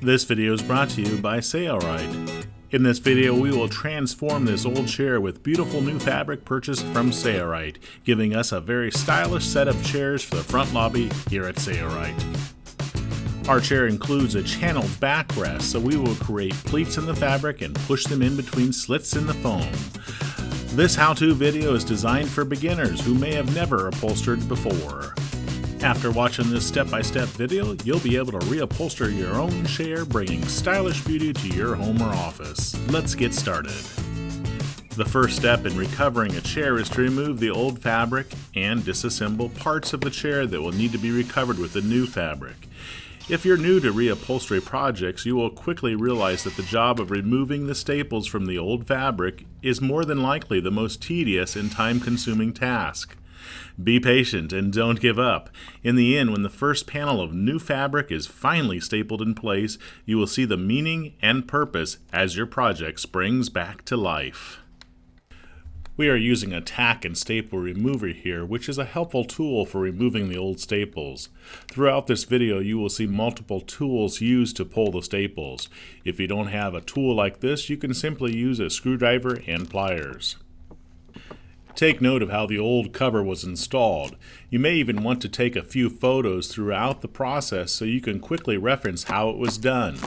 This video is brought to you by Sailrite. In this video, we will transform this old chair with beautiful new fabric purchased from Sailrite, giving us a very stylish set of chairs for the front lobby here at Sailrite. Our chair includes a channeled backrest, so we will create pleats in the fabric and push them in between slits in the foam. This how-to video is designed for beginners who may have never upholstered before. After watching this step-by-step video, you'll be able to reupholster your own chair, bringing stylish beauty to your home or office. Let's get started. The first step in recovering a chair is to remove the old fabric and disassemble parts of the chair that will need to be recovered with the new fabric. If you're new to reupholstery projects, you will quickly realize that the job of removing the staples from the old fabric is more than likely the most tedious and time-consuming task. Be patient and don't give up. In the end, when the first panel of new fabric is finally stapled in place, you will see the meaning and purpose as your project springs back to life. We are using a tack and staple remover here, which is a helpful tool for removing the old staples. Throughout this video, you will see multiple tools used to pull the staples. If you don't have a tool like this, you can simply use a screwdriver and pliers. Take note of how the old cover was installed. You may even want to take a few photos throughout the process so you can quickly reference how it was done.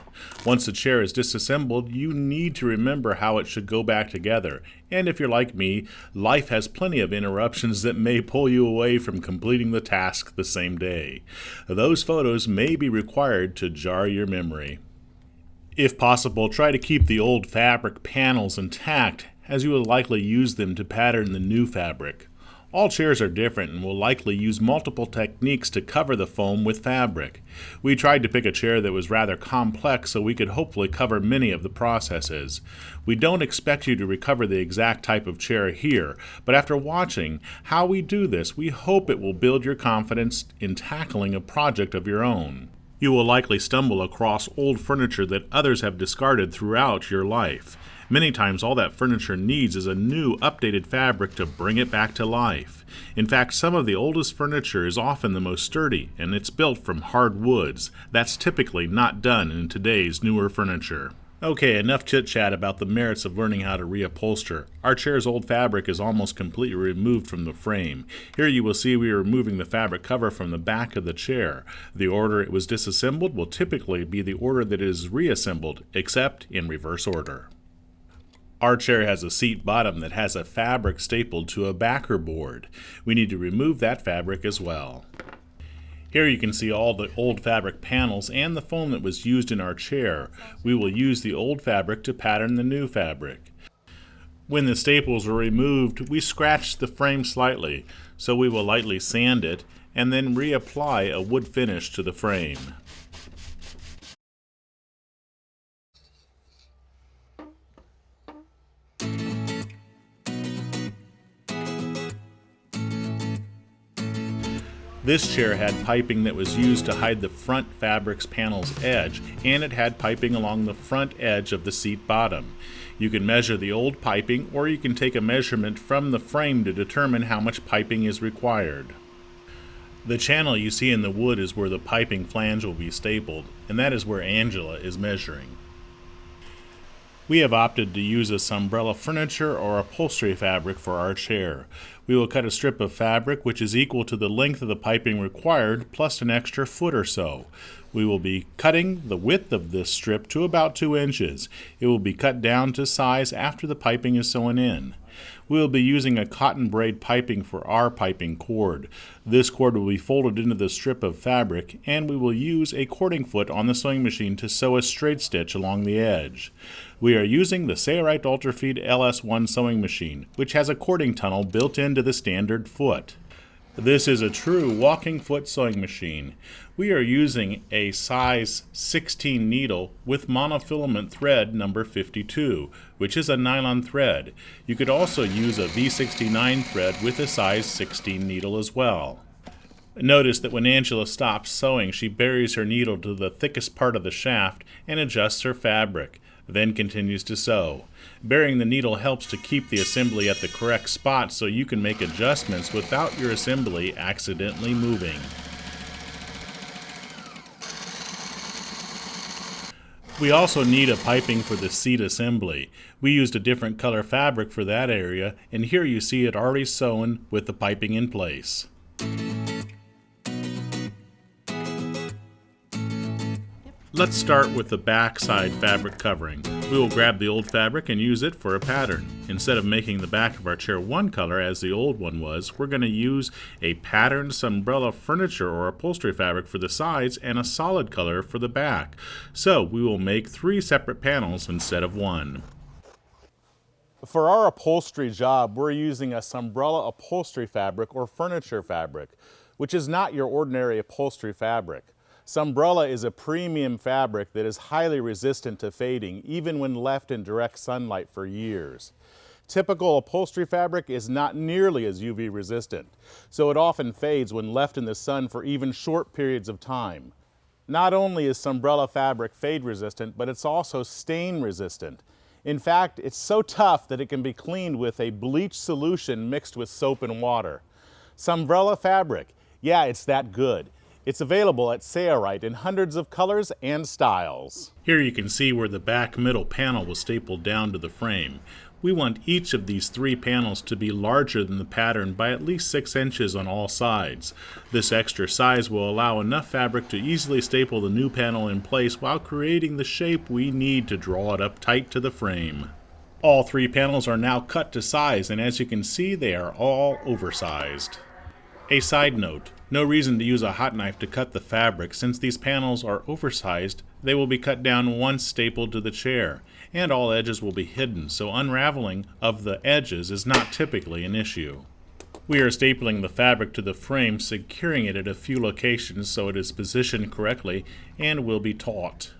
Once the chair is disassembled, you need to remember how it should go back together. And if you're like me, life has plenty of interruptions that may pull you away from completing the task the same day. Those photos may be required to jar your memory. If possible, try to keep the old fabric panels intact, as you will likely use them to pattern the new fabric. All chairs are different and will likely use multiple techniques to cover the foam with fabric. We tried to pick a chair that was rather complex so we could hopefully cover many of the processes. We don't expect you to recover the exact type of chair here, but after watching how we do this, we hope it will build your confidence in tackling a project of your own. You will likely stumble across old furniture that others have discarded throughout your life. Many times all that furniture needs is a new, updated fabric to bring it back to life. In fact, some of the oldest furniture is often the most sturdy, and it's built from hard woods. That's typically not done in today's newer furniture. Okay, enough chit-chat about the merits of learning how to reupholster. Our chair's old fabric is almost completely removed from the frame. Here you will see we are removing the fabric cover from the back of the chair. The order it was disassembled will typically be the order that it is reassembled, except in reverse order. Our chair has a seat bottom that has a fabric stapled to a backer board. We need to remove that fabric as well. Here you can see all the old fabric panels and the foam that was used in our chair. We will use the old fabric to pattern the new fabric. When the staples were removed, we scratched the frame slightly, so we will lightly sand it and then reapply a wood finish to the frame. This chair had piping that was used to hide the front fabric's panel's edge, and it had piping along the front edge of the seat bottom. You can measure the old piping, or you can take a measurement from the frame to determine how much piping is required. The channel you see in the wood is where the piping flange will be stapled, and that is where Angela is measuring. We have opted to use a umbrella furniture or upholstery fabric for our chair. We will cut a strip of fabric which is equal to the length of the piping required plus an extra foot or so. We will be cutting the width of this strip to about 2 inches. It will be cut down to size after the piping is sewn in. We will be using a cotton braid piping for our piping cord. This cord will be folded into the strip of fabric, and we will use a cording foot on the sewing machine to sew a straight stitch along the edge. We are using the Sailrite UltraFeed LS1 sewing machine, which has a cording tunnel built into the standard foot. This is a true walking foot sewing machine. We are using a size 16 needle with monofilament thread number 52, which is a nylon thread. You could also use a V69 thread with a size 16 needle as well. Notice that when Angela stops sewing, she buries her needle to the thickest part of the shaft and adjusts her fabric, then continues to sew. Burying the needle helps to keep the assembly at the correct spot so you can make adjustments without your assembly accidentally moving. We also need a piping for the seat assembly. We used a different color fabric for that area, and here you see it already sewn with the piping in place. Let's start with the back side fabric covering. We will grab the old fabric and use it for a pattern. Instead of making the back of our chair one color as the old one was, we're going to use a patterned Sunbrella furniture or upholstery fabric for the sides and a solid color for the back. So we will make 3 separate panels instead of 1. For our upholstery job, we're using a Sunbrella upholstery fabric or furniture fabric, which is not your ordinary upholstery fabric. Sunbrella is a premium fabric that is highly resistant to fading, even when left in direct sunlight for years. Typical upholstery fabric is not nearly as UV resistant, so it often fades when left in the sun for even short periods of time. Not only is Sunbrella fabric fade resistant, but it's also stain resistant. In fact, it's so tough that it can be cleaned with a bleach solution mixed with soap and water. Sunbrella fabric, yeah, it's that good. It's available at Sailrite in hundreds of colors and styles. Here you can see where the back middle panel was stapled down to the frame. We want each of these 3 panels to be larger than the pattern by at least 6 inches on all sides. This extra size will allow enough fabric to easily staple the new panel in place while creating the shape we need to draw it up tight to the frame. All 3 panels are now cut to size, and as you can see, they are all oversized. A side note, no reason to use a hot knife to cut the fabric. Since these panels are oversized, they will be cut down once stapled to the chair, and all edges will be hidden, so unraveling of the edges is not typically an issue. We are stapling the fabric to the frame, securing it at a few locations so it is positioned correctly and will be taut.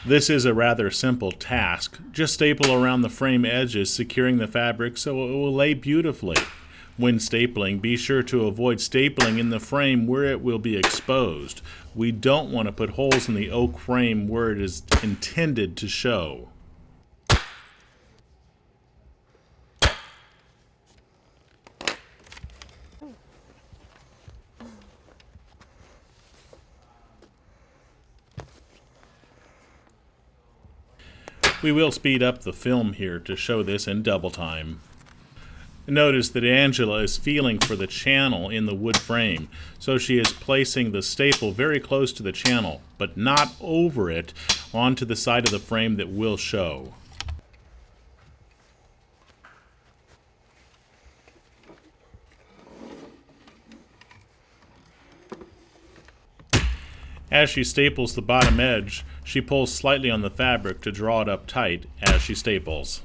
This is a rather simple task. Just staple around the frame edges, securing the fabric so it will lay beautifully. When stapling, be sure to avoid stapling in the frame where it will be exposed. We don't want to put holes in the oak frame where it is intended to show. We will speed up the film here to show this in double time. Notice that Angela is feeling for the channel in the wood frame, so she is placing the staple very close to the channel, but not over it, onto the side of the frame that will show. As she staples the bottom edge, she pulls slightly on the fabric to draw it up tight as she staples.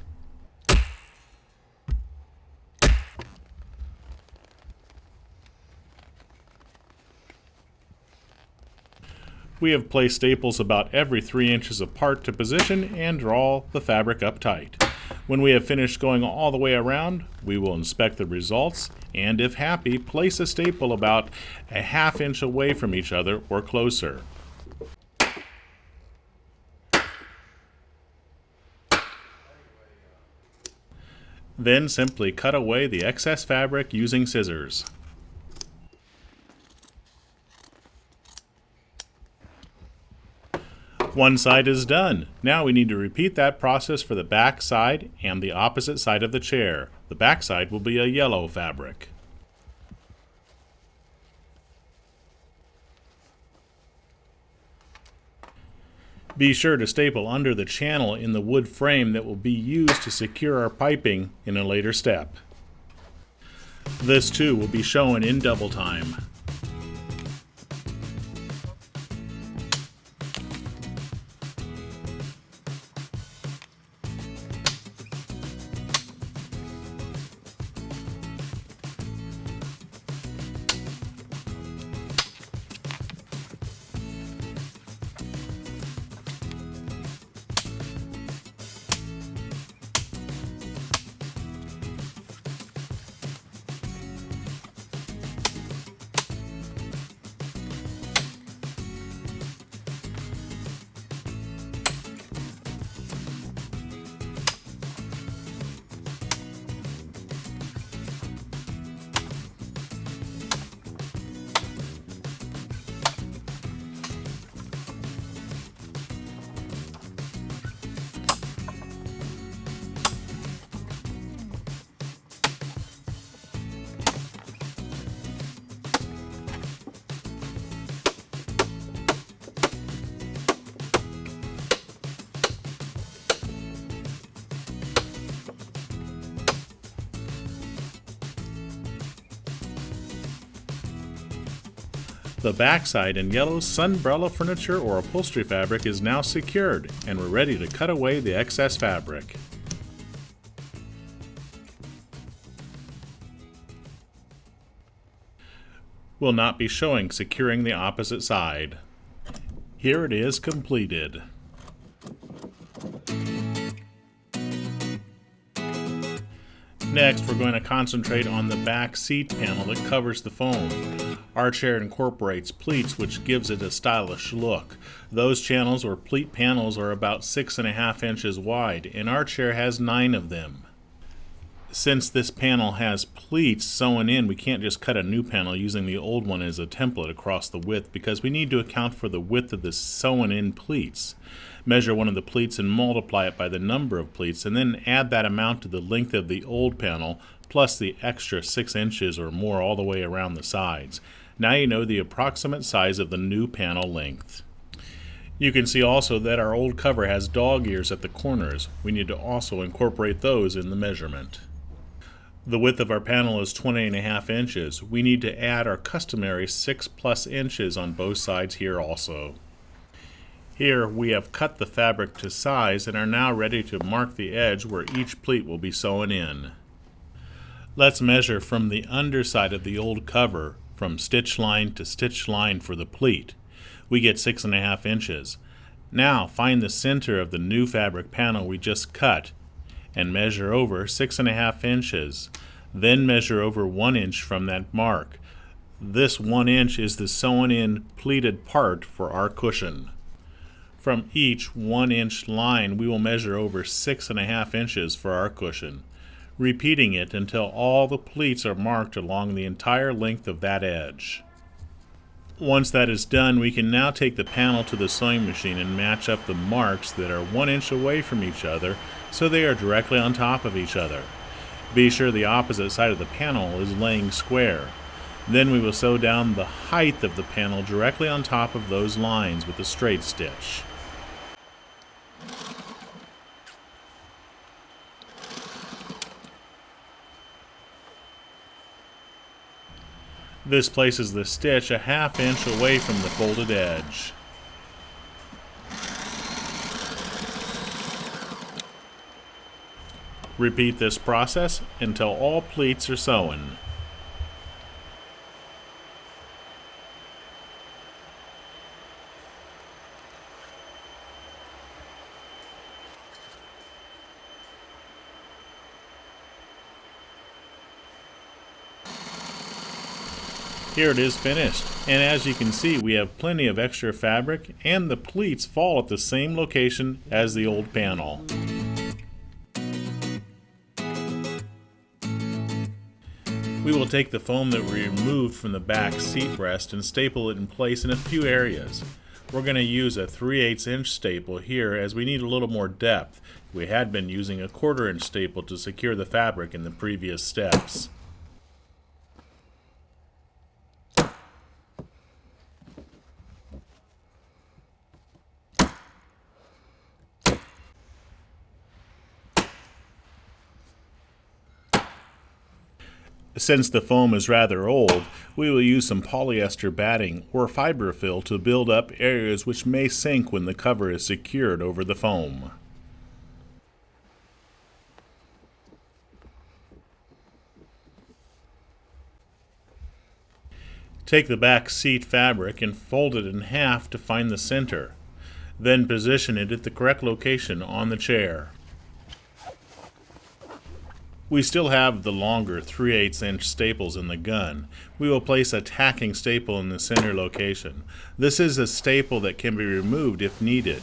We have placed staples about every 3 inches apart to position and draw the fabric up tight. When we have finished going all the way around, we will inspect the results and, if happy, place a staple about a ½ inch away from each other or closer. Then simply cut away the excess fabric using scissors. One side is done. Now we need to repeat that process for the back side and the opposite side of the chair. The back side will be a yellow fabric. Be sure to staple under the channel in the wood frame that will be used to secure our piping in a later step. This too will be shown in double time. The backside in yellow sunbrella furniture or upholstery fabric is now secured, and we're ready to cut away the excess fabric. Will not be showing securing the opposite side. Here it is completed. Next, we're going to concentrate on the back seat panel that covers the foam. Our chair incorporates pleats, which gives it a stylish look. Those channels or pleat panels are about 6.5 inches wide, and our chair has 9 of them. Since this panel has pleats sewn in, we can't just cut a new panel using the old one as a template across the width because we need to account for the width of the sewn in pleats. Measure one of the pleats and multiply it by the number of pleats, and then add that amount to the length of the old panel plus the extra 6 inches or more all the way around the sides. Now you know the approximate size of the new panel length. You can see also that our old cover has dog ears at the corners. We need to also incorporate those in the measurement. The width of our panel is 20.5 inches. We need to add our customary 6+ inches on both sides here also. Here we have cut the fabric to size and are now ready to mark the edge where each pleat will be sewn in. Let's measure from the underside of the old cover from stitch line to stitch line for the pleat. We get 6.5 inches. Now find the center of the new fabric panel we just cut and measure over 6.5 inches. Then measure over 1 inch from that mark. This 1 inch is the sewn in pleated part for our cushion. From each 1 inch line we will measure over 6.5 inches for our cushion, repeating it until all the pleats are marked along the entire length of that edge. Once that is done, we can now take the panel to the sewing machine and match up the marks that are 1 inch away from each other so they are directly on top of each other. Be sure the opposite side of the panel is laying square. Then we will sew down the height of the panel directly on top of those lines with a straight stitch. This places the stitch a 1/2 inch away from the folded edge. Repeat this process until all pleats are sewn. Here it is finished, and as you can see we have plenty of extra fabric and the pleats fall at the same location as the old panel. We will take the foam that we removed from the back seat rest and staple it in place in a few areas. We're going to use a 3/8 inch staple here as we need a little more depth. We had been using a 1/4 inch staple to secure the fabric in the previous steps. Since the foam is rather old, we will use some polyester batting or fiberfill to build up areas which may sink when the cover is secured over the foam. Take the back seat fabric and fold it in half to find the center. Then position it at the correct location on the chair. We still have the longer 3/8 inch staples in the gun. We will place a tacking staple in the center location. This is a staple that can be removed if needed.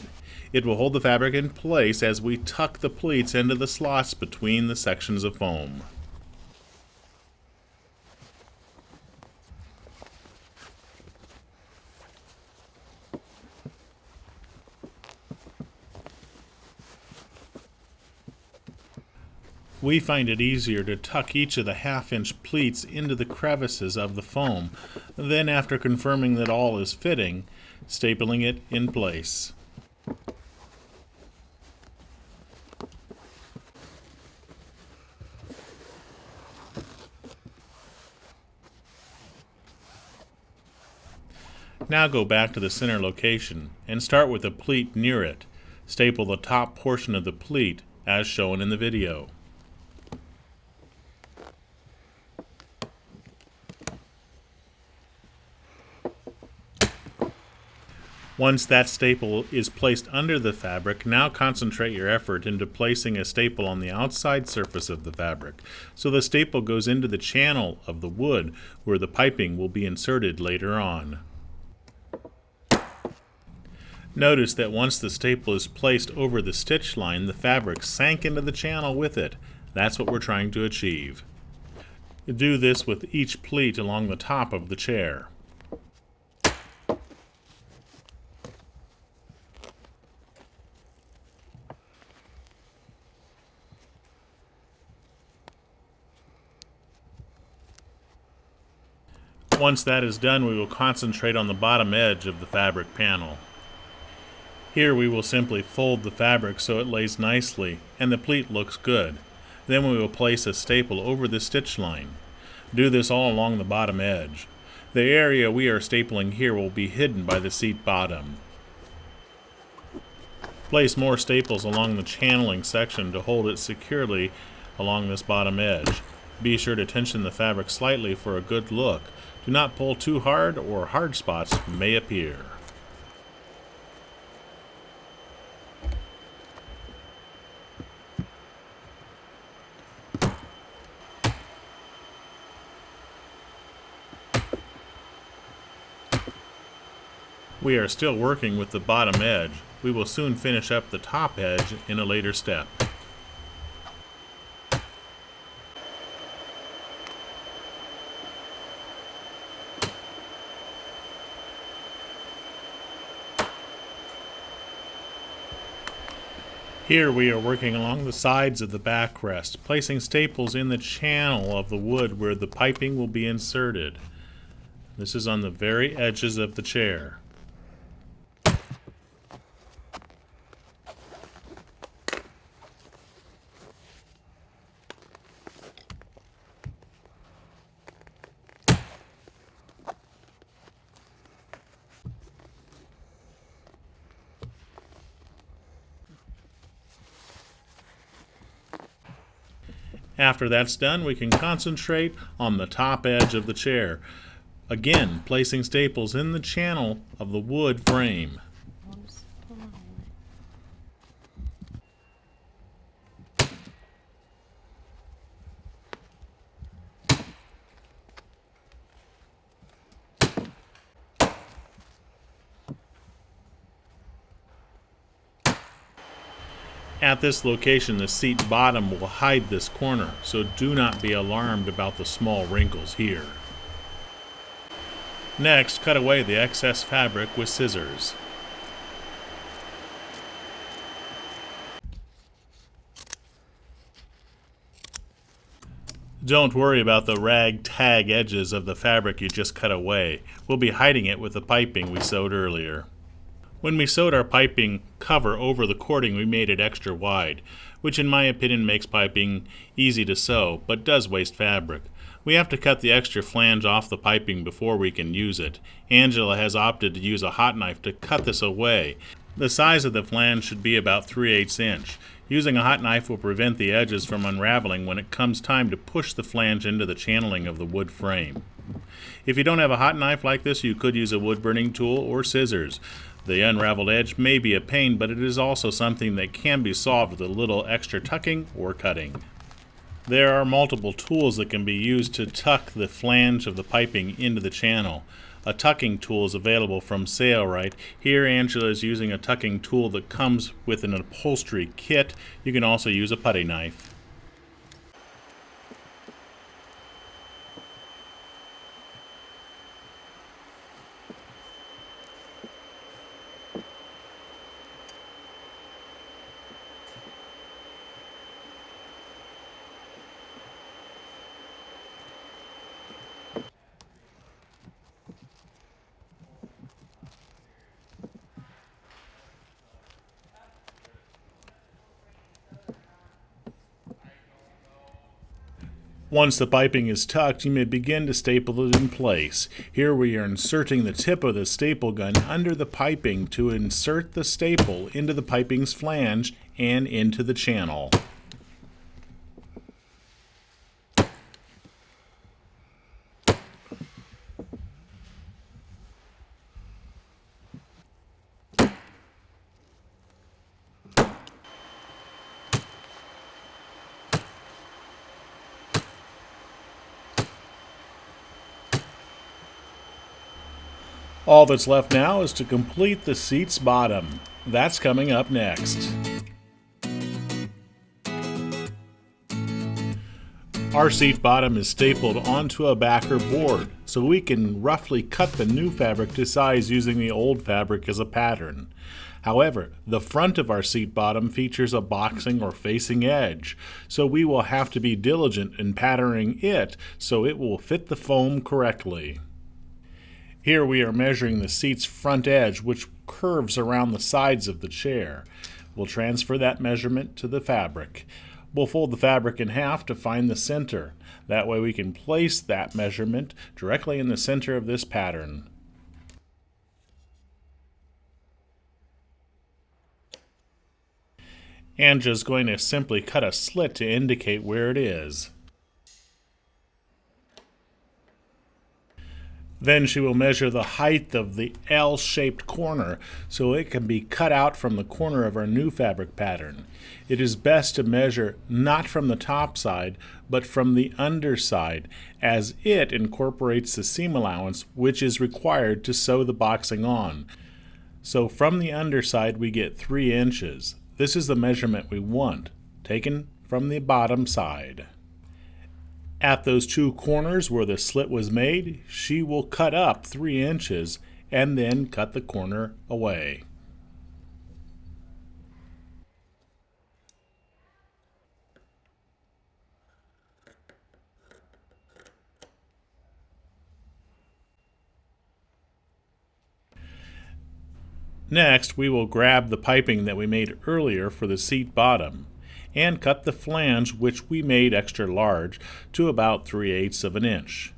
It will hold the fabric in place as we tuck the pleats into the slots between the sections of foam. We find it easier to tuck each of the 1/2 inch pleats into the crevices of the foam, then after confirming that all is fitting, stapling it in place. Now go back to the center location and start with a pleat near it. Staple the top portion of the pleat as shown in the video. Once that staple is placed under the fabric, now concentrate your effort into placing a staple on the outside surface of the fabric, so the staple goes into the channel of the wood where the piping will be inserted later on. Notice that once the staple is placed over the stitch line, the fabric sank into the channel with it. That's what we're trying to achieve. Do this with each pleat along the top of the chair. Once that is done, we will concentrate on the bottom edge of the fabric panel. Here we will simply fold the fabric so it lays nicely and the pleat looks good. Then we will place a staple over the stitch line. Do this all along the bottom edge. The area we are stapling here will be hidden by the seat bottom. Place more staples along the channeling section to hold it securely along this bottom edge. Be sure to tension the fabric slightly for a good look. Do not pull too hard or hard spots may appear. We are still working with the bottom edge. We will soon finish up the top edge in a later step. Here we are working along the sides of the backrest, placing staples in the channel of the wood where the piping will be inserted. This is on the very edges of the chair. After that's done, we can concentrate on the top edge of the chair. Again, placing staples in the channel of the wood frame. At this location, the seat bottom will hide this corner, so do not be alarmed about the small wrinkles here. Next, cut away the excess fabric with scissors. Don't worry about the ragtag edges of the fabric you just cut away. We'll be hiding it with the piping we sewed earlier. When we sewed our piping cover over the cording, we made it extra wide, which in my opinion makes piping easy to sew, but does waste fabric. We have to cut the extra flange off the piping before we can use it. Angela has opted to use a hot knife to cut this away. The size of the flange should be about 3/8 inch. Using a hot knife will prevent the edges from unraveling when it comes time to push the flange into the channeling of the wood frame. If you don't have a hot knife like this, you could use a wood burning tool or scissors. The unraveled edge may be a pain, but it is also something that can be solved with a little extra tucking or cutting. There are multiple tools that can be used to tuck the flange of the piping into the channel. A tucking tool is available from Sailrite. Here Angela is using a tucking tool that comes with an upholstery kit. You can also use a putty knife. Once the piping is tucked, you may begin to staple it in place. Here we are inserting the tip of the staple gun under the piping to insert the staple into the piping's flange and into the channel. All that's left now is to complete the seat's bottom. That's coming up next. Our seat bottom is stapled onto a backer board, so we can roughly cut the new fabric to size using the old fabric as a pattern. However, the front of our seat bottom features a boxing or facing edge, so we will have to be diligent in patterning it so it will fit the foam correctly. Here we are measuring the seat's front edge, which curves around the sides of the chair. We'll transfer that measurement to the fabric. We'll fold the fabric in half to find the center. That way we can place that measurement directly in the center of this pattern. Anja's going to simply cut a slit to indicate where it is. Then she will measure the height of the L-shaped corner so it can be cut out from the corner of our new fabric pattern. It is best to measure not from the top side, but from the underside, as it incorporates the seam allowance which is required to sew the boxing on. So from the underside we get 3 inches. This is the measurement we want, taken from the bottom side. At those 2 corners where the slit was made, she will cut up 3 inches and then cut the corner away. Next, we will grab the piping that we made earlier for the seat bottom and cut the flange, which we made extra large, to about 3/8 of an inch.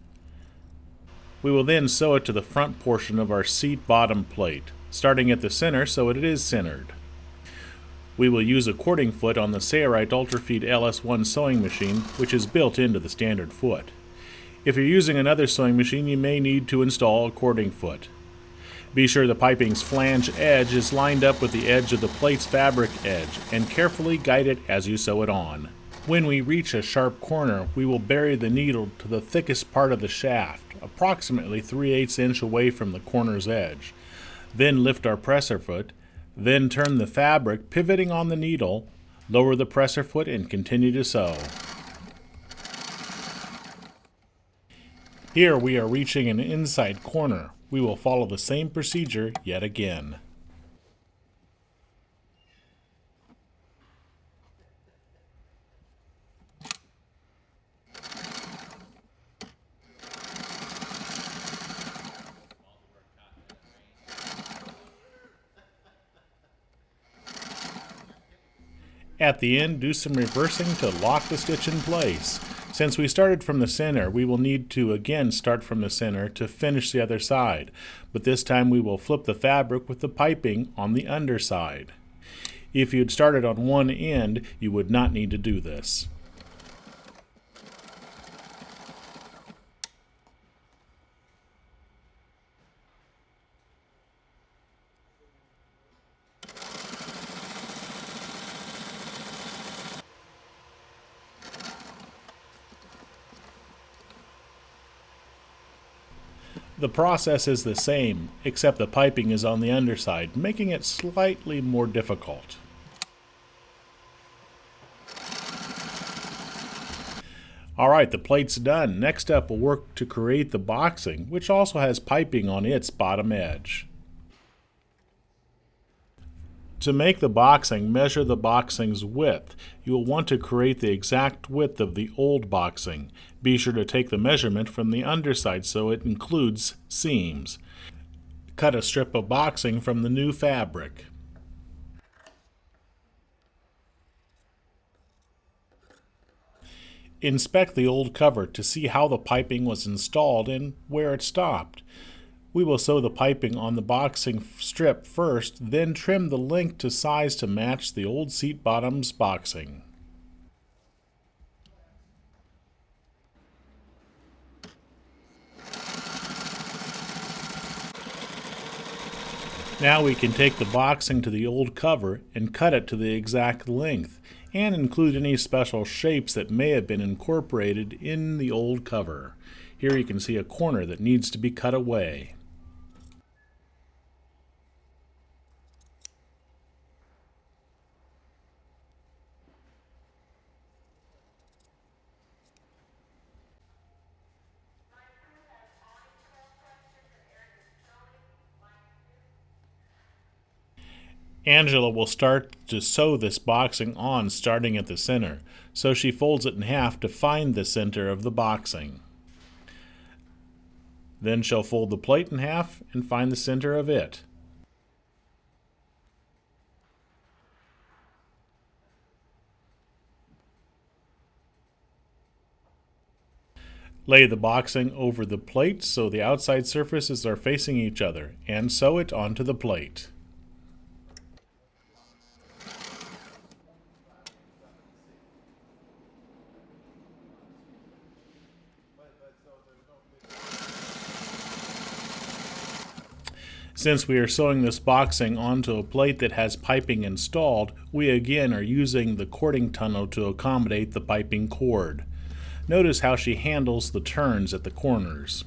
We will then sew it to the front portion of our seat bottom plate, starting at the center so it is centered. We will use a cording foot on the Sailrite Ultrafeed LS1 sewing machine, which is built into the standard foot. If you're using another sewing machine, you may need to install a cording foot. Be sure the piping's flange edge is lined up with the edge of the plate's fabric edge, and carefully guide it as you sew it on. When we reach a sharp corner, we will bury the needle to the thickest part of the shaft, approximately 3/8 inch away from the corner's edge. Then lift our presser foot, then turn the fabric, pivoting on the needle, lower the presser foot and continue to sew. Here we are reaching an inside corner. We will follow the same procedure yet again. At the end, do some reversing to lock the stitch in place. Since we started from the center, we will need to again start from the center to finish the other side, but this time we will flip the fabric with the piping on the underside. If you had started on one end, you would not need to do this. The process is the same, except the piping is on the underside, making it slightly more difficult. Alright, the plate's done. Next up, we'll work to create the boxing, which also has piping on its bottom edge. To make the boxing, measure the boxing's width. You will want to create the exact width of the old boxing. Be sure to take the measurement from the underside so it includes seams. Cut a strip of boxing from the new fabric. Inspect the old cover to see how the piping was installed and where it stopped. We will sew the piping on the boxing strip first, then trim the length to size to match the old seat bottom's boxing. Now we can take the boxing to the old cover and cut it to the exact length, and include any special shapes that may have been incorporated in the old cover. Here you can see a corner that needs to be cut away. Angela will start to sew this boxing on starting at the center, so she folds it in half to find the center of the boxing. Then she'll fold the plate in half and find the center of it. Lay the boxing over the plate so the outside surfaces are facing each other, and sew it onto the plate. Since we are sewing this boxing onto a plate that has piping installed, we again are using the cording tunnel to accommodate the piping cord. Notice how she handles the turns at the corners.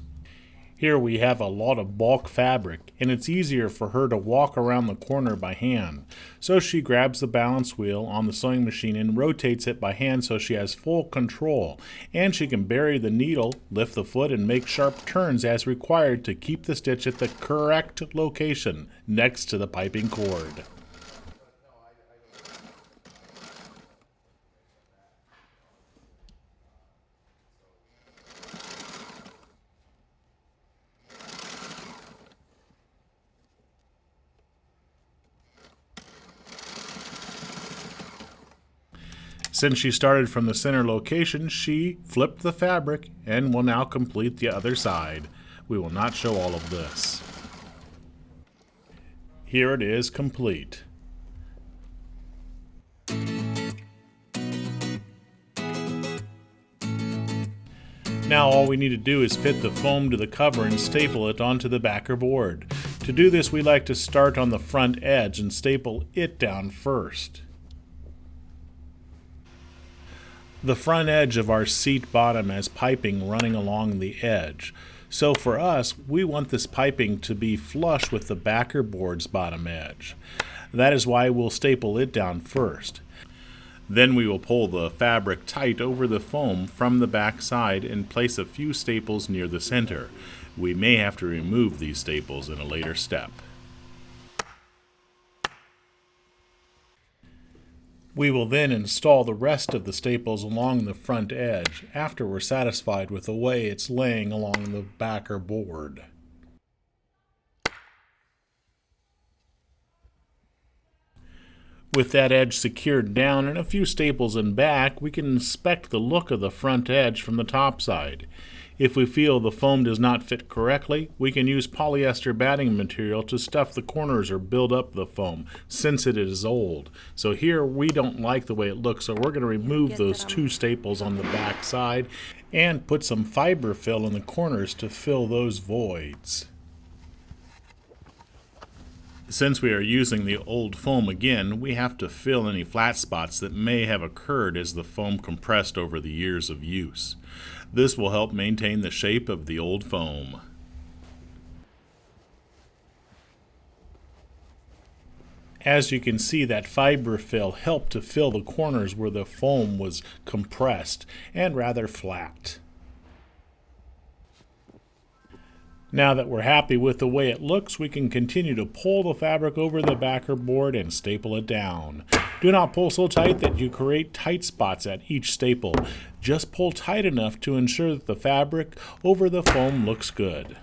Here we have a lot of bulk fabric, and it's easier for her to walk around the corner by hand. So she grabs the balance wheel on the sewing machine and rotates it by hand so she has full control, and she can bury the needle, lift the foot, and make sharp turns as required to keep the stitch at the correct location next to the piping cord. Since she started from the center location, she flipped the fabric and will now complete the other side. We will not show all of this. Here it is complete. Now all we need to do is fit the foam to the cover and staple it onto the backer board. To do this, we like to start on the front edge and staple it down first. The front edge of our seat bottom has piping running along the edge. So for us, we want this piping to be flush with the backer board's bottom edge. That is why we'll staple it down first. Then we will pull the fabric tight over the foam from the back side and place a few staples near the center. We may have to remove these staples in a later step. We will then install the rest of the staples along the front edge after we're satisfied with the way it's laying along the backer board. With that edge secured down and a few staples in back, we can inspect the look of the front edge from the top side. If we feel the foam does not fit correctly, we can use polyester batting material to stuff the corners or build up the foam, since it is old. So here we don't like the way it looks, so we're going to remove those two staples on the back side and put some fiber fill in the corners to fill those voids. Since we are using the old foam again, we have to fill any flat spots that may have occurred as the foam compressed over the years of use. This will help maintain the shape of the old foam. As you can see, that fiber fill helped to fill the corners where the foam was compressed and rather flat. Now that we're happy with the way it looks, we can continue to pull the fabric over the backer board and staple it down. Do not pull so tight that you create tight spots at each staple. Just pull tight enough to ensure that the fabric over the foam looks good.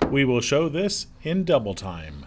We will show this in double time.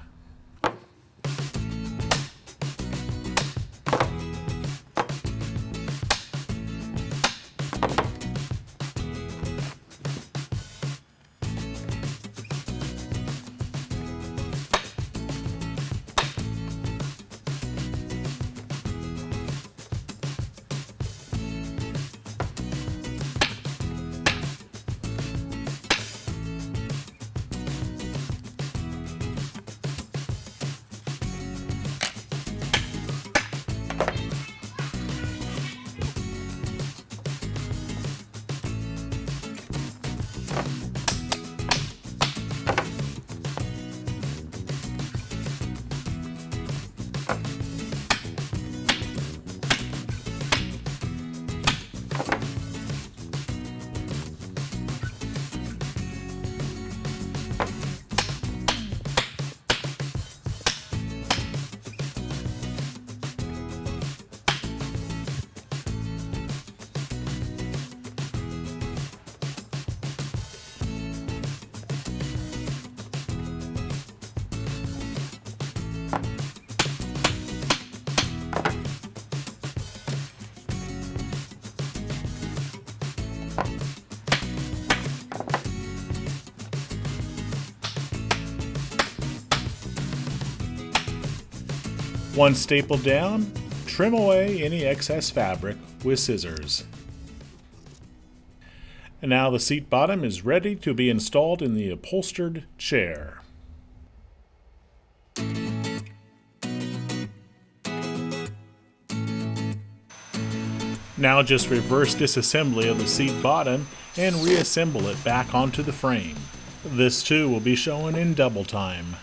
Once stapled down, trim away any excess fabric with scissors. And now the seat bottom is ready to be installed in the upholstered chair. Now just reverse disassembly of the seat bottom and reassemble it back onto the frame. This too will be shown in double time.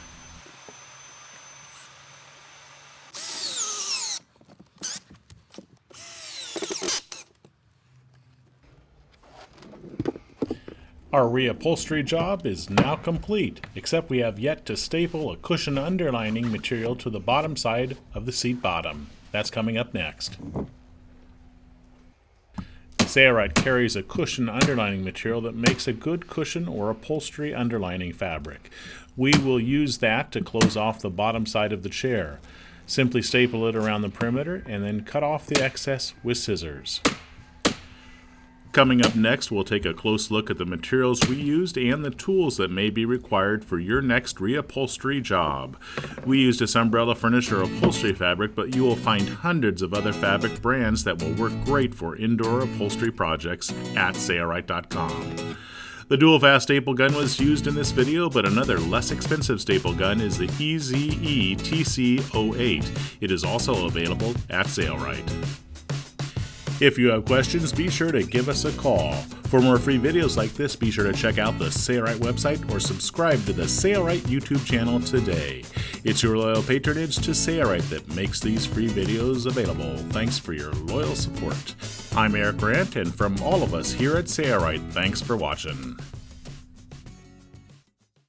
Our reupholstery job is now complete, except we have yet to staple a cushion underlining material to the bottom side of the seat bottom. That's coming up next. Sailrite carries a cushion underlining material that makes a good cushion or upholstery underlining fabric. We will use that to close off the bottom side of the chair. Simply staple it around the perimeter and then cut off the excess with scissors. Coming up next, we'll take a close look at the materials we used and the tools that may be required for your next reupholstery job. We used this umbrella furniture upholstery fabric, but you will find hundreds of other fabric brands that will work great for indoor upholstery projects at Sailrite.com. The dual fast staple gun was used in this video, but another less expensive staple gun is the EZE TC08. It is also available at Sailrite. If you have questions, be sure to give us a call. For more free videos like this, be sure to check out the Sailrite website or subscribe to the Sailrite YouTube channel today. It's your loyal patronage to Sailrite that makes these free videos available. Thanks for your loyal support. I'm Eric Grant, and from all of us here at Sailrite, thanks for watching.